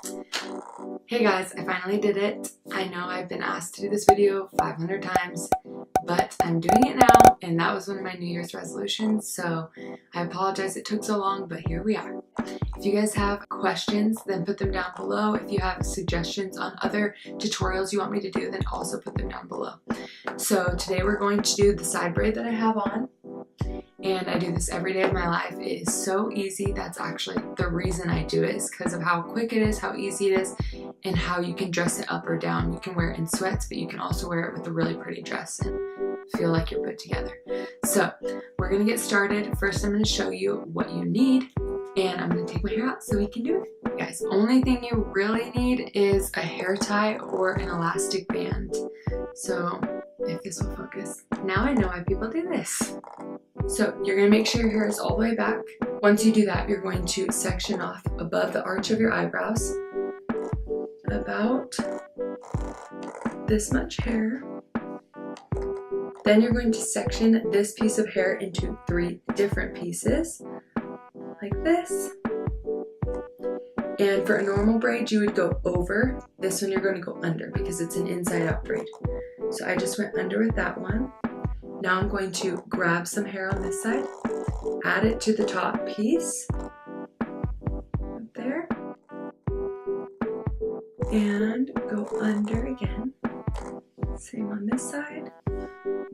Hey guys, I finally did it. I know I've been asked to do this video 500 times, but I'm doing it now, and that was one of my New Year's resolutions, so I apologize it took so long, but here we are. If you guys have questions, then put them down below. If you have suggestions on other tutorials you want me to do, then also put them down below. So today we're going to do the side braid that I have on. And I do this every day of my life. It is so easy. That's actually the reason I do it, is because of how quick it is, how easy it is, and how you can dress it up or down. You can wear it in sweats, but you can also wear it with a really pretty dress and feel like you're put together. So we're gonna get started. First, I'm gonna show you what you need, and I'm gonna take my hair out so we can do it. Guys, only thing you really need is a hair tie or an elastic band. So if this will focus. Now I know why people do this. So you're going to make sure your hair is all the way back. Once you do that, you're going to section off above the arch of your eyebrows about this much hair. Then you're going to section this piece of hair into 3 different pieces like this. And for a normal braid, you would go over. This one you're going to go under because it's an inside out braid. So I just went under with that one. Now I'm going to grab some hair on this side, add it to the top piece, up there, and go under again. Same on this side.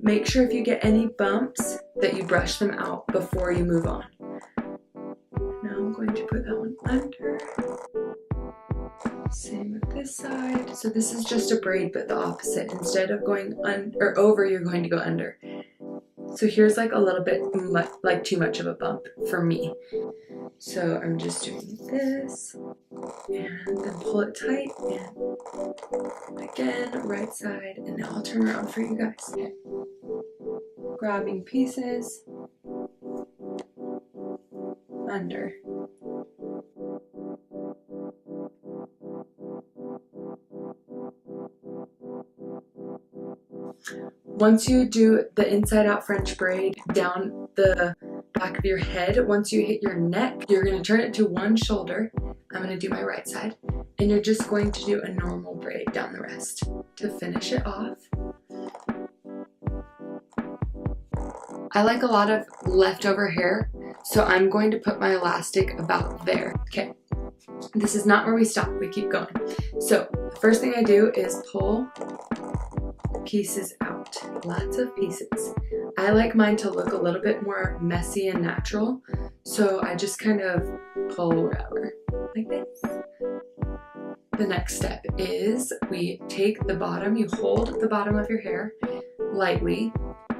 Make sure if you get any bumps that you brush them out before you move on. Now I'm going to put that one under. Same with this side. So this is just a braid, but the opposite. Instead of going over, you're going to go under. So here's like a little bit like too much of a bump for me. So I'm just doing this and then pull it tight, and again, right side, and now I'll turn around for you guys. Okay. Grabbing pieces, under. Once you do the inside out French braid down the back of your head, once you hit your neck, you're going to turn it to one shoulder. I'm going to do my right side, and you're just going to do a normal braid down the rest to finish it off. I like a lot of leftover hair, so I'm going to put my elastic about there. Okay, this is not where we stop, we keep going. So the first thing I do is pull pieces out, lots of pieces. I like mine to look a little bit more messy and natural, so I just kind of pull wherever, like this. The next step is we take the bottom, you hold the bottom of your hair lightly,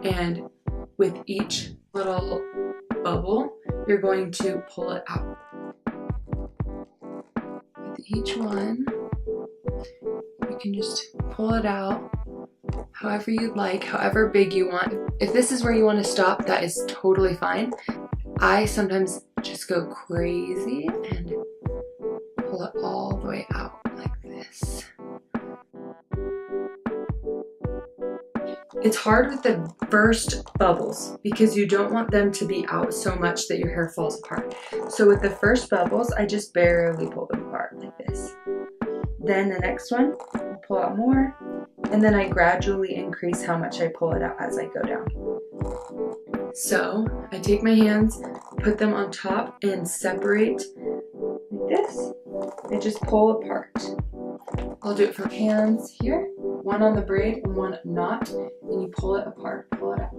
and with each little bubble, you're going to pull it out. With each one, you can just pull it out however you'd like, however big you want. If this is where you want to stop, that is totally fine. I sometimes just go crazy and pull it all the way out like this. It's hard with the first bubbles because you don't want them to be out so much that your hair falls apart. So with the first bubbles, I just barely pull them apart like this. Then the next one, I'll pull out more, and then I gradually increase how much I pull it out as I go down. So I take my hands, put them on top, and separate like this, and just pull apart. I'll do it from hands here, one on the braid and one not, and you pull it apart, pull it out.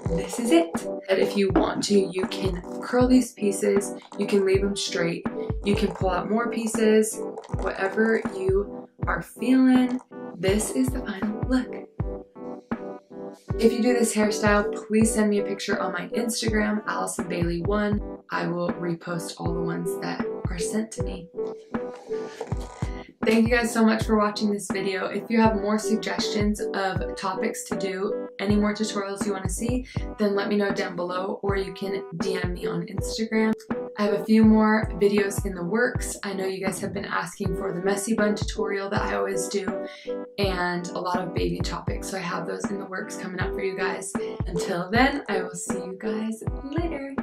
This is it. And if you want to, you can curl these pieces, you can leave them straight, you can pull out more pieces, whatever you are feeling. This is the final look. If you do this hairstyle, please send me a picture on my Instagram, AllisonBailey1. I will repost all the ones that are sent to me. Thank you guys so much for watching this video. If you have more suggestions of topics to do, any more tutorials you want to see, then let me know down below, or you can DM me on Instagram. I have a few more videos in the works. I know you guys have been asking for the messy bun tutorial that I always do, and a lot of baby topics, so I have those in the works coming up for you guys. Until then, I will see you guys later.